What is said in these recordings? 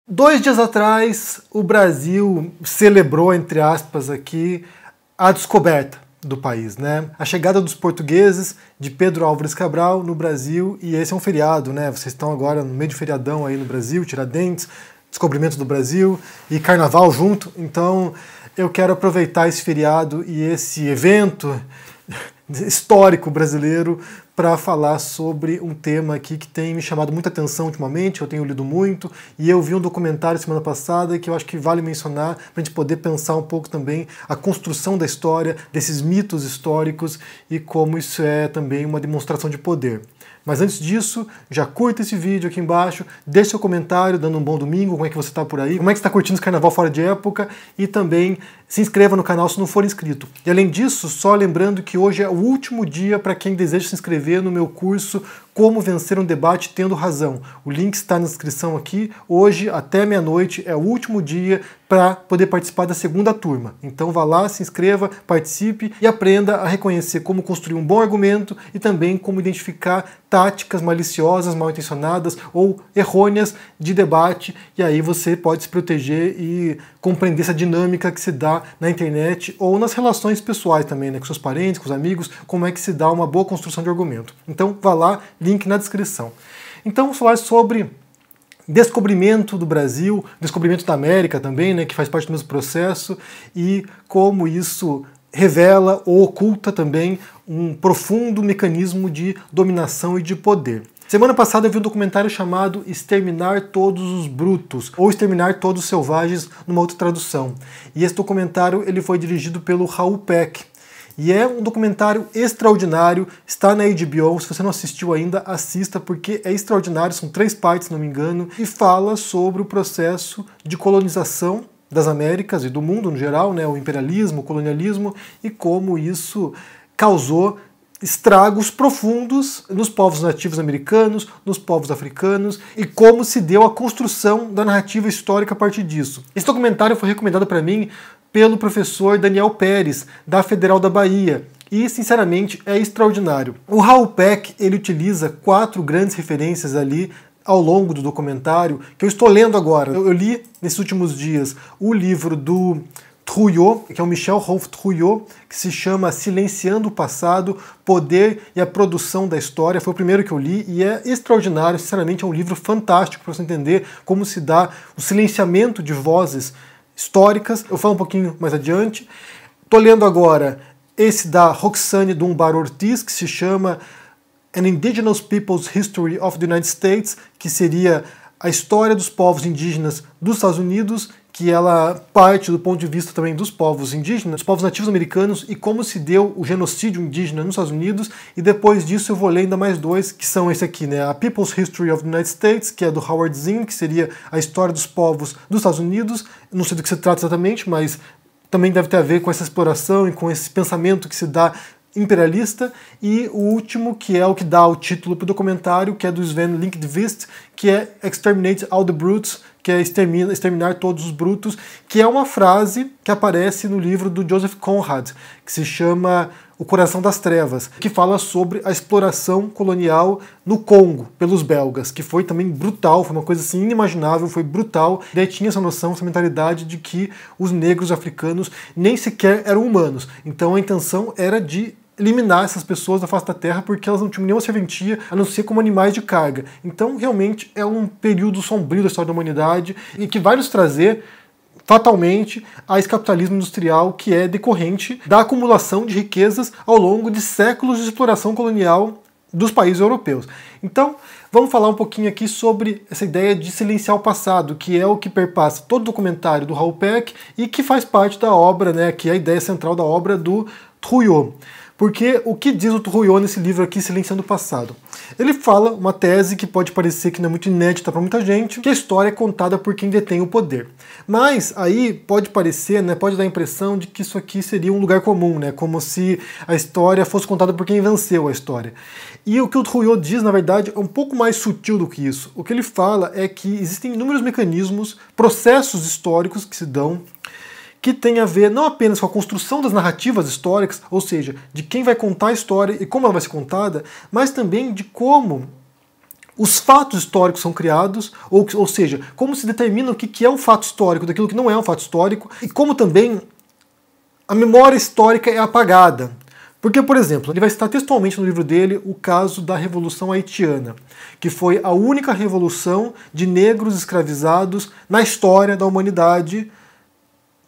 2 dias atrás, o Brasil celebrou, entre aspas, aqui, a descoberta do país, né? A chegada dos portugueses, de Pedro Álvares Cabral no Brasil, e esse é um feriado, né? Vocês estão agora no meio de feriadão aí no Brasil, Tiradentes, descobrimento do Brasil e Carnaval junto, então eu quero aproveitar esse feriado e esse evento histórico brasileiro para falar sobre um tema aqui que tem me chamado muita atenção ultimamente, eu tenho lido muito, e eu vi um documentário semana passada que eu acho que vale mencionar para a gente poder pensar um pouco também a construção da história, desses mitos históricos e como isso é também uma demonstração de poder. Mas antes disso, já curta esse vídeo aqui embaixo, deixe seu comentário, dando um bom domingo, como é que você está por aí, como é que você está curtindo esse carnaval fora de época, e também se inscreva no canal se não for inscrito. E além disso, só lembrando que hoje é o último dia para quem deseja se inscrever no meu curso Como Vencer um Debate Tendo Razão. O link está na descrição aqui. Hoje, até meia-noite, é o último dia para poder participar da segunda turma. Então vá lá, se inscreva, participe e aprenda a reconhecer como construir um bom argumento e também como identificar táticas maliciosas, mal intencionadas ou errôneas de debate, e aí você pode se proteger e compreender essa dinâmica que se dá na internet ou nas relações pessoais também, né, com seus parentes, com os amigos, como é que se dá uma boa construção de argumento. Então vá lá, link na descrição. Então vamos falar sobre descobrimento do Brasil, descobrimento da América também, né, que faz parte do mesmo processo, e como isso revela ou oculta também um profundo mecanismo de dominação e de poder. Semana passada eu vi um documentário chamado Exterminar Todos os Brutos, ou Exterminar Todos os Selvagens, numa outra tradução. E esse documentário ele foi dirigido pelo Raoul Peck. E é um documentário extraordinário, está na HBO, se você não assistiu ainda, assista, porque é extraordinário, são 3 partes, se não me engano, e fala sobre o processo de colonização das Américas e do mundo no geral, né, o imperialismo, o colonialismo, e como isso causou estragos profundos nos povos nativos americanos, nos povos africanos, e como se deu a construção da narrativa histórica a partir disso. Esse documentário foi recomendado para mim pelo professor Daniel Pérez, da Federal da Bahia, e sinceramente é extraordinário. O Raoul Peck ele utiliza 4 grandes referências ali ao longo do documentário, que eu estou lendo agora. Eu li nesses últimos dias o livro do Trouillot, que é o Michel Rolf Trouillot, que se chama Silenciando o Passado, Poder e a Produção da História. Foi o primeiro que eu li e é extraordinário, sinceramente é um livro fantástico para você entender como se dá o silenciamento de vozes históricas. Eu falo um pouquinho mais adiante. Estou lendo agora esse da Roxane Dunbar Ortiz, que se chama An Indigenous People's History of the United States, que seria a história dos povos indígenas dos Estados Unidos, que ela parte do ponto de vista também dos povos indígenas, dos povos nativos americanos, e como se deu o genocídio indígena nos Estados Unidos. E depois disso eu vou ler ainda mais 2, que são esse aqui, né? A People's History of the United States, que é do Howard Zinn, que seria a história dos povos dos Estados Unidos. Não sei do que se trata exatamente, mas também deve ter a ver com essa exploração e com esse pensamento que se dá imperialista. E o último, que é o que dá o título para o documentário, que é do Sven Lindqvist, que é Exterminate All the Brutes, que é exterminar todos os brutos, que é uma frase que aparece no livro do Joseph Conrad, que se chama O Coração das Trevas, que fala sobre a exploração colonial no Congo pelos belgas, que foi também brutal, foi uma coisa assim inimaginável, foi brutal. Daí tinha essa noção, essa mentalidade de que os negros africanos nem sequer eram humanos. Então a intenção era de eliminar essas pessoas da face da terra porque elas não tinham nenhuma serventia a não ser como animais de carga. Então realmente é um período sombrio da história da humanidade e que vai nos trazer fatalmente a esse capitalismo industrial que é decorrente da acumulação de riquezas ao longo de séculos de exploração colonial dos países europeus. Então, vamos falar um pouquinho aqui sobre essa ideia de silenciar o passado, que é o que perpassa todo o documentário do Raoul Peck e que faz parte da obra, né, que é a ideia central da obra do Trouillot. Porque o que diz o Trouillot nesse livro aqui, Silenciando o Passado? Ele fala uma tese que pode parecer que não é muito inédita para muita gente, que a história é contada por quem detém o poder. Mas aí pode parecer, né, pode dar a impressão de que isso aqui seria um lugar comum, né, como se a história fosse contada por quem venceu a história. E o que o Trouillot diz, na verdade, é um pouco mais sutil do que isso. O que ele fala é que existem inúmeros mecanismos, processos históricos que se dão, que tem a ver não apenas com a construção das narrativas históricas, ou seja, de quem vai contar a história e como ela vai ser contada, mas também de como os fatos históricos são criados, ou seja, como se determina o que é um fato histórico daquilo que não é um fato histórico, e como também a memória histórica é apagada. Porque, por exemplo, ele vai citar textualmente no livro dele o caso da Revolução Haitiana, que foi a única revolução de negros escravizados na história da humanidade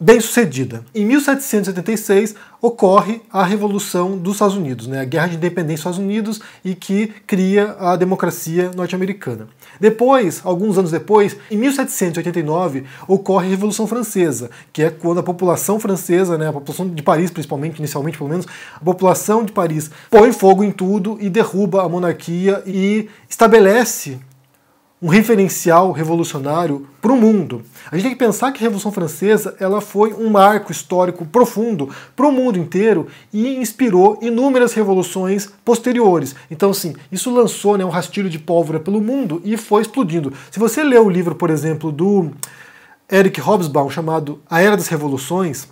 bem-sucedida. Em 1776 ocorre a Revolução dos Estados Unidos, né, a Guerra de Independência dos Estados Unidos, e que cria a democracia norte-americana. Depois, alguns anos depois, em 1789, ocorre a Revolução Francesa, que é quando a população francesa, né, a população de Paris principalmente, inicialmente pelo menos, a população de Paris põe fogo em tudo e derruba a monarquia e estabelece um referencial revolucionário para o mundo. A gente tem que pensar que a Revolução Francesa ela foi um marco histórico profundo para o mundo inteiro e inspirou inúmeras revoluções posteriores. Então, assim, isso lançou, né, um rastilho de pólvora pelo mundo e foi explodindo. Se você ler o livro, por exemplo, do Eric Hobsbawm, chamado A Era das Revoluções,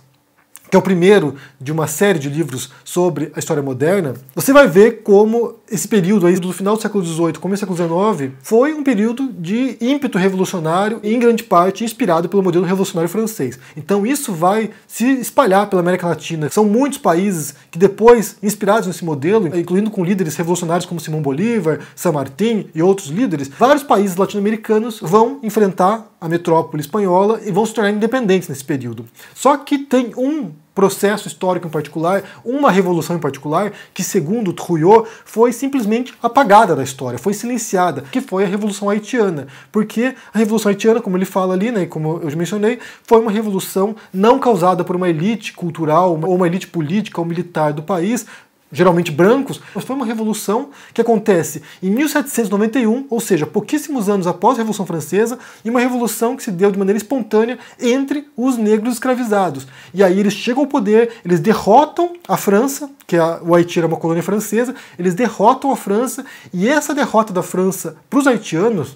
que é o primeiro de uma série de livros sobre a história moderna, você vai ver como esse período aí do final do século XVIII, começo do século XIX, foi um período de ímpeto revolucionário e, em grande parte, inspirado pelo modelo revolucionário francês. Então isso vai se espalhar pela América Latina. São muitos países que depois, inspirados nesse modelo, incluindo com líderes revolucionários como Simão Bolívar, San Martín e outros líderes, vários países latino-americanos vão enfrentar a metrópole espanhola e vão se tornar independentes nesse período. Só que tem um processo histórico em particular, uma revolução em particular, que segundo Trouillot foi simplesmente apagada da história, foi silenciada, que foi a Revolução Haitiana. Porque a Revolução Haitiana, como ele fala ali, né, como eu já mencionei, foi uma revolução não causada por uma elite cultural ou uma elite política ou militar do país, geralmente brancos, mas foi uma revolução que acontece em 1791, ou seja, pouquíssimos anos após a Revolução Francesa, e uma revolução que se deu de maneira espontânea entre os negros escravizados. E aí eles chegam ao poder, eles derrotam a França, que o Haiti era uma colônia francesa, eles derrotam a França, e essa derrota da França para os haitianos,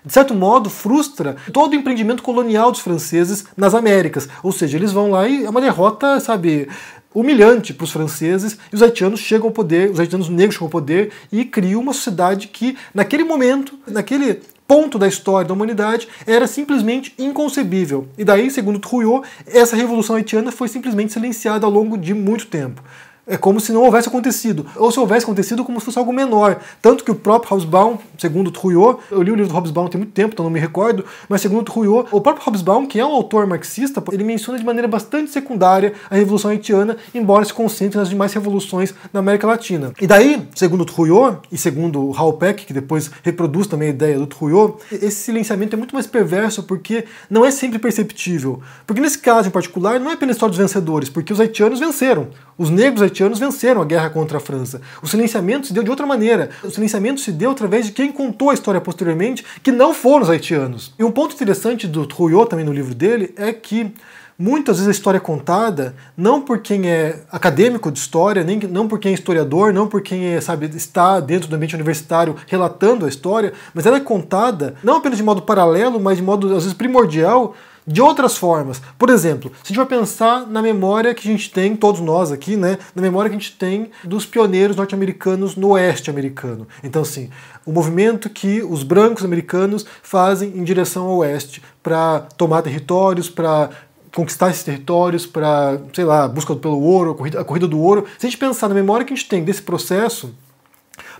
de certo modo, frustra todo o empreendimento colonial dos franceses nas Américas. Ou seja, eles vão lá e é uma derrota, sabe, humilhante para os franceses, e os haitianos chegam ao poder, os haitianos negros chegam ao poder e criam uma sociedade que, naquele momento, naquele ponto da história da humanidade, era simplesmente inconcebível. E daí, segundo Trouillot, essa revolução haitiana foi simplesmente silenciada ao longo de muito tempo. É como se não houvesse acontecido, ou se houvesse acontecido como se fosse algo menor. Tanto que o próprio Hobsbawm, segundo Trouillot, eu li o livro do Hobsbawm tem muito tempo, então não me recordo, mas segundo Trouillot, o próprio Hobsbawm, que é um autor marxista, ele menciona de maneira bastante secundária a Revolução Haitiana, embora se concentre nas demais revoluções na América Latina. E daí, segundo Trouillot, e segundo Hal Peck, que depois reproduz também a ideia do Trouillot, esse silenciamento é muito mais perverso porque não é sempre perceptível. Porque nesse caso em particular, não é pela história dos vencedores, porque os haitianos venceram. Os negros haitianos venceram a guerra contra a França. O silenciamento se deu de outra maneira. O silenciamento se deu através de quem contou a história posteriormente, que não foram os haitianos. E um ponto interessante do Trouillot também no livro dele é que muitas vezes a história é contada não por quem é acadêmico de história, nem não por quem é historiador, não por quem é, sabe, está dentro do ambiente universitário relatando a história, mas ela é contada não apenas de modo paralelo, mas de modo, às vezes, primordial, de outras formas. Por exemplo, se a gente vai pensar na memória que a gente tem, todos nós aqui, né, na memória que a gente tem dos pioneiros norte-americanos no oeste americano. Então, assim, o movimento que os brancos americanos fazem em direção ao oeste para tomar territórios, para conquistar esses territórios, para, sei lá, busca pelo ouro, a corrida do ouro. Se a gente pensar na memória que a gente tem desse processo,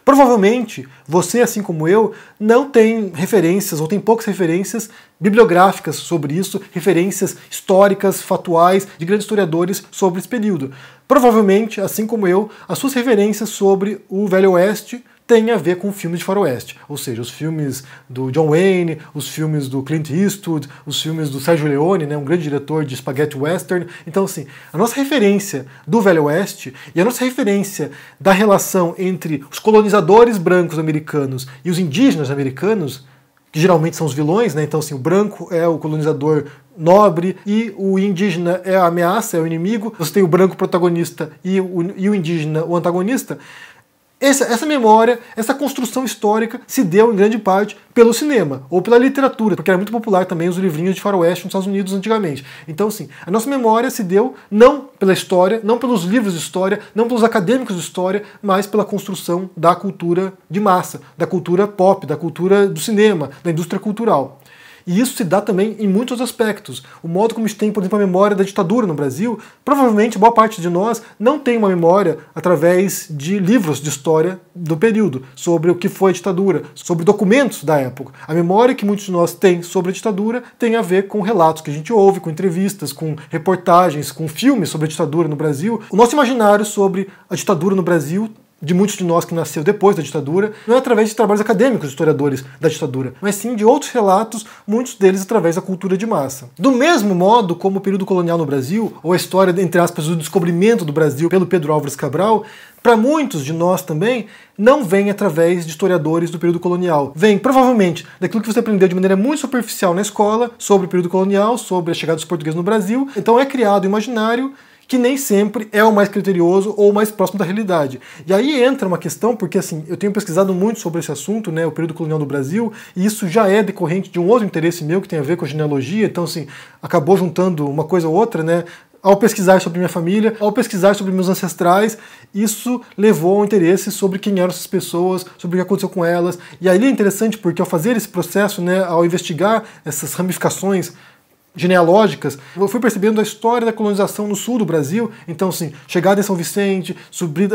provavelmente você, assim como eu, não tem referências, ou tem poucas referências bibliográficas sobre isso, referências históricas, fatuais, de grandes historiadores sobre esse período. Provavelmente, assim como eu, as suas referências sobre o Velho Oeste tem a ver com filmes de faroeste, ou seja, os filmes do John Wayne, os filmes do Clint Eastwood, os filmes do Sergio Leone, né, um grande diretor de spaghetti western. Então, assim, a nossa referência do Velho Oeste e a nossa referência da relação entre os colonizadores brancos americanos e os indígenas americanos, que geralmente são os vilões, né? Então, assim, o branco é o colonizador nobre e o indígena é a ameaça, é o inimigo. Você tem o branco protagonista e o indígena o antagonista. Essa memória, essa construção histórica se deu em grande parte pelo cinema ou pela literatura, porque era muito popular também os livrinhos de faroeste nos Estados Unidos antigamente. Então, assim, a nossa memória se deu não pela história, não pelos livros de história, não pelos acadêmicos de história, mas pela construção da cultura de massa, da cultura pop, da cultura do cinema, da indústria cultural. E isso se dá também em muitos aspectos. O modo como a gente tem, por exemplo, a memória da ditadura no Brasil, provavelmente boa parte de nós não tem uma memória através de livros de história do período, sobre o que foi a ditadura, sobre documentos da época. A memória que muitos de nós têm sobre a ditadura tem a ver com relatos que a gente ouve, com entrevistas, com reportagens, com filmes sobre a ditadura no Brasil. O nosso imaginário sobre a ditadura no Brasil, de muitos de nós que nasceu depois da ditadura, não é através de trabalhos acadêmicos de historiadores da ditadura, mas sim de outros relatos, muitos deles através da cultura de massa. Do mesmo modo como o período colonial no Brasil, ou a história, entre aspas, do descobrimento do Brasil pelo Pedro Álvares Cabral, para muitos de nós também, não vem através de historiadores do período colonial. Vem, provavelmente, daquilo que você aprendeu de maneira muito superficial na escola, sobre o período colonial, sobre a chegada dos portugueses no Brasil. Então é criado um imaginário que nem sempre é o mais criterioso ou o mais próximo da realidade. E aí entra uma questão, porque assim, eu tenho pesquisado muito sobre esse assunto, né, o período colonial do Brasil, e isso já é decorrente de um outro interesse meu que tem a ver com a genealogia, então assim, acabou juntando uma coisa ou outra, né, ao pesquisar sobre minha família, ao pesquisar sobre meus ancestrais, isso levou ao interesse sobre quem eram essas pessoas, sobre o que aconteceu com elas. E aí é interessante porque ao fazer esse processo, né, ao investigar essas ramificações genealógicas, eu fui percebendo a história da colonização no sul do Brasil. Então, assim, chegada em São Vicente,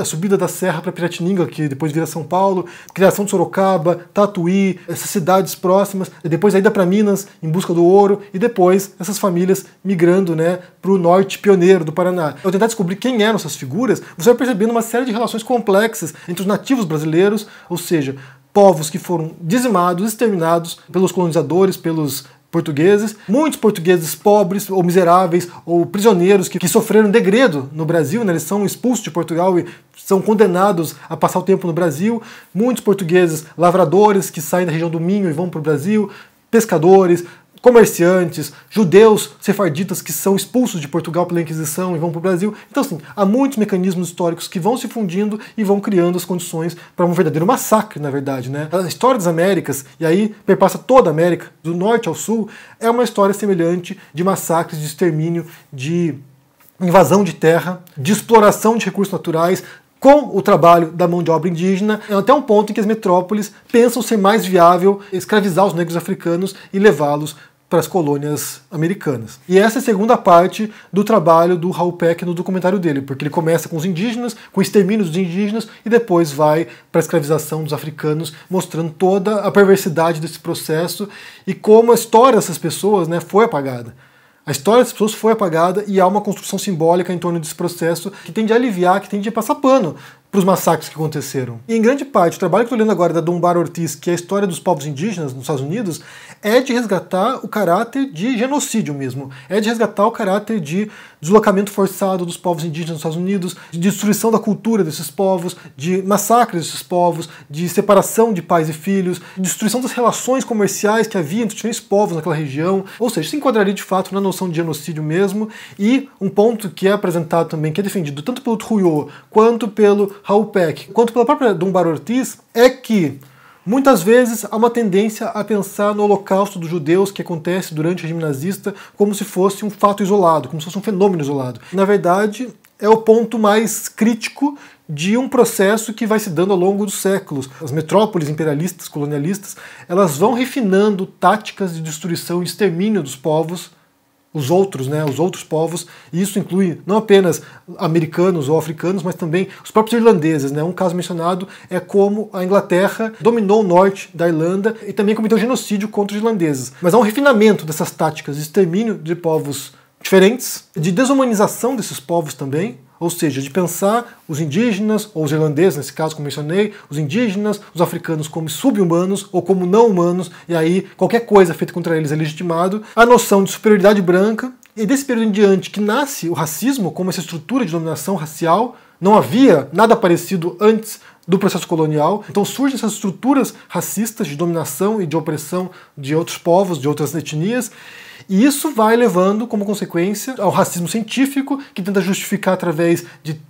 a subida da serra para Piratininga, que depois vira São Paulo, criação de Sorocaba, Tatuí, essas cidades próximas, e depois a ida para Minas em busca do ouro, e depois essas famílias migrando, né, para o norte pioneiro do Paraná. Ao tentar descobrir quem eram essas figuras, você vai percebendo uma série de relações complexas entre os nativos brasileiros, ou seja, povos que foram dizimados, exterminados pelos colonizadores, pelos portugueses, muitos portugueses pobres ou miseráveis ou prisioneiros que sofreram degredo no Brasil, né? Eles são expulsos de Portugal e são condenados a passar o tempo no Brasil, muitos portugueses lavradores que saem da região do Minho e vão para o Brasil, pescadores, comerciantes, judeus sefarditas que são expulsos de Portugal pela Inquisição e vão para o Brasil. Então, assim, há muitos mecanismos históricos que vão se fundindo e vão criando as condições para um verdadeiro massacre, na verdade, né? A história das Américas, e aí perpassa toda a América, do norte ao sul, é uma história semelhante de massacres, de extermínio, de invasão de terra, de exploração de recursos naturais, com o trabalho da mão de obra indígena, até um ponto em que as metrópoles pensam ser mais viável escravizar os negros africanos e levá-los para as colônias americanas. E essa é a segunda parte do trabalho do Raul Peck no documentário dele, porque ele começa com os indígenas, com o extermínio dos indígenas, e depois vai para a escravização dos africanos, mostrando toda a perversidade desse processo e como a história dessas pessoas, né, foi apagada. A história das pessoas foi apagada e há uma construção simbólica em torno desse processo que tende a aliviar, que tende a passar pano para os massacres que aconteceram. E em grande parte, o trabalho que eu estou lendo agora da Dunbar Ortiz, que é a história dos povos indígenas nos Estados Unidos, é de resgatar o caráter de genocídio mesmo. É de resgatar o caráter de deslocamento forçado dos povos indígenas nos Estados Unidos, de destruição da cultura desses povos, de massacres desses povos, de separação de pais e filhos, de destruição das relações comerciais que havia entre diferentes povos naquela região. Ou seja, se enquadraria de fato na noção de genocídio mesmo. E um ponto que é apresentado também, que é defendido tanto pelo Trujillo quanto pelo Raul Peck, quanto pela própria Dunbar Ortiz, é que muitas vezes há uma tendência a pensar no holocausto dos judeus que acontece durante o regime nazista como se fosse um fato isolado, como se fosse um fenômeno isolado. Na verdade, é o ponto mais crítico de um processo que vai se dando ao longo dos séculos. As metrópoles imperialistas, colonialistas, elas vão refinando táticas de destruição e extermínio dos povos, os outros, né, os outros povos, e isso inclui não apenas americanos ou africanos, mas também os próprios irlandeses, né? Um caso mencionado é como a Inglaterra dominou o norte da Irlanda e também cometeu genocídio contra os irlandeses. Mas há um refinamento dessas táticas de extermínio de povos diferentes, de desumanização desses povos também, ou seja, de pensar os indígenas, ou os irlandeses, nesse caso, como mencionei, os indígenas, os africanos como sub-humanos ou como não humanos, e aí qualquer coisa feita contra eles é legitimado. A noção de superioridade branca, e desse período em diante que nasce o racismo como essa estrutura de dominação racial. Não havia nada parecido antes do processo colonial, então surgem essas estruturas racistas de dominação e de opressão de outros povos, de outras etnias, e isso vai levando como consequência ao racismo científico, que tenta justificar através de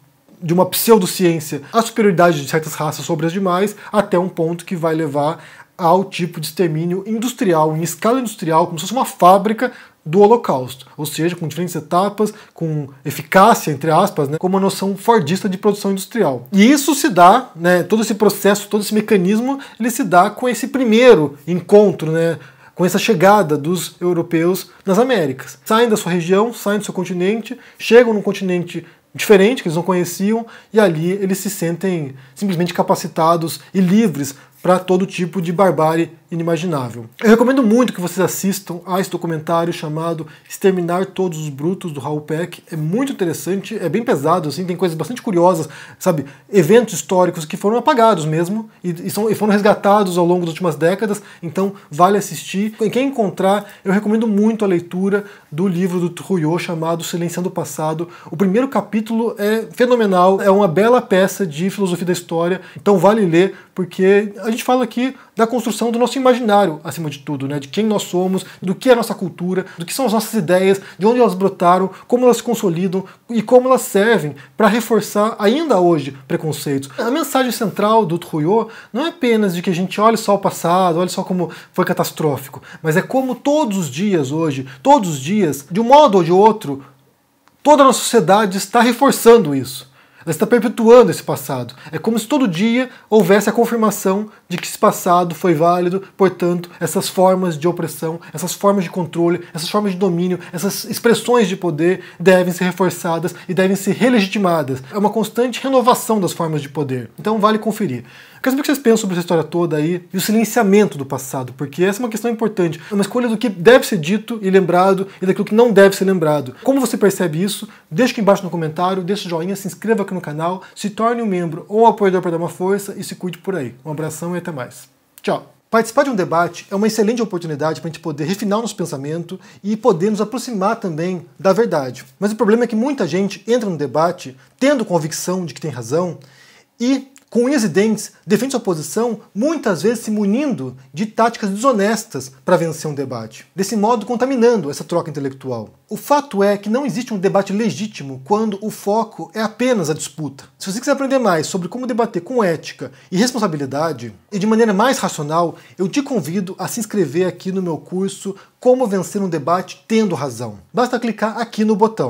de uma pseudociência a superioridade de certas raças sobre as demais, até um ponto que vai levar ao tipo de extermínio industrial, em escala industrial, como se fosse uma fábrica do Holocausto, ou seja, com diferentes etapas, com eficácia, entre aspas, né, com uma noção fordista de produção industrial. E isso se dá, né, todo esse processo, todo esse mecanismo, ele se dá com esse primeiro encontro, né, com essa chegada dos europeus nas Américas. Saem da sua região, saem do seu continente, chegam num continente diferente, que eles não conheciam, e ali eles se sentem simplesmente capacitados e livres para todo tipo de barbárie inimaginável. Eu recomendo muito que vocês assistam a esse documentário chamado Exterminar Todos os Brutos, do Raoul Peck. É muito interessante, é bem pesado, assim, tem coisas bastante curiosas, sabe? Eventos históricos que foram apagados mesmo e foram resgatados ao longo das últimas décadas, então vale assistir. Quem encontrar, eu recomendo muito a leitura do livro do Trouillot chamado Silenciando o Passado. O primeiro capítulo é fenomenal, é uma bela peça de filosofia da história, então vale ler, porque a gente fala aqui da construção do nosso imaginário, acima de tudo, né? De quem nós somos, do que é a nossa cultura, do que são as nossas ideias, de onde elas brotaram, como elas se consolidam e como elas servem para reforçar ainda hoje preconceitos. A mensagem central do Trouillot não é apenas de que a gente olhe só o passado, olhe só como foi catastrófico, mas é como todos os dias hoje, todos os dias, de um modo ou de outro, toda a nossa sociedade está reforçando isso. Ela está perpetuando esse passado. É como se todo dia houvesse a confirmação de que esse passado foi válido, portanto, essas formas de opressão, essas formas de controle, essas formas de domínio, essas expressões de poder devem ser reforçadas e devem ser relegitimadas. É uma constante renovação das formas de poder. Então vale conferir. Quero saber o que vocês pensam sobre essa história toda aí e o silenciamento do passado, porque essa é uma questão importante. É uma escolha do que deve ser dito e lembrado e daquilo que não deve ser lembrado. Como você percebe isso? Deixa aqui embaixo no comentário, deixa o joinha, se inscreva aqui no canal, se torne um membro ou um apoiador para dar uma força e se cuide por aí. Um abração e até mais. Tchau! Participar de um debate é uma excelente oportunidade para a gente poder refinar o nosso pensamento e poder nos aproximar também da verdade. Mas o problema é que muita gente entra no debate tendo convicção de que tem razão e, com unhas e dentes, defende sua posição, muitas vezes se munindo de táticas desonestas para vencer um debate, desse modo contaminando essa troca intelectual. O fato é que não existe um debate legítimo quando o foco é apenas a disputa. Se você quiser aprender mais sobre como debater com ética e responsabilidade, e de maneira mais racional, eu te convido a se inscrever aqui no meu curso Como Vencer um Debate Tendo Razão. Basta clicar aqui no botão.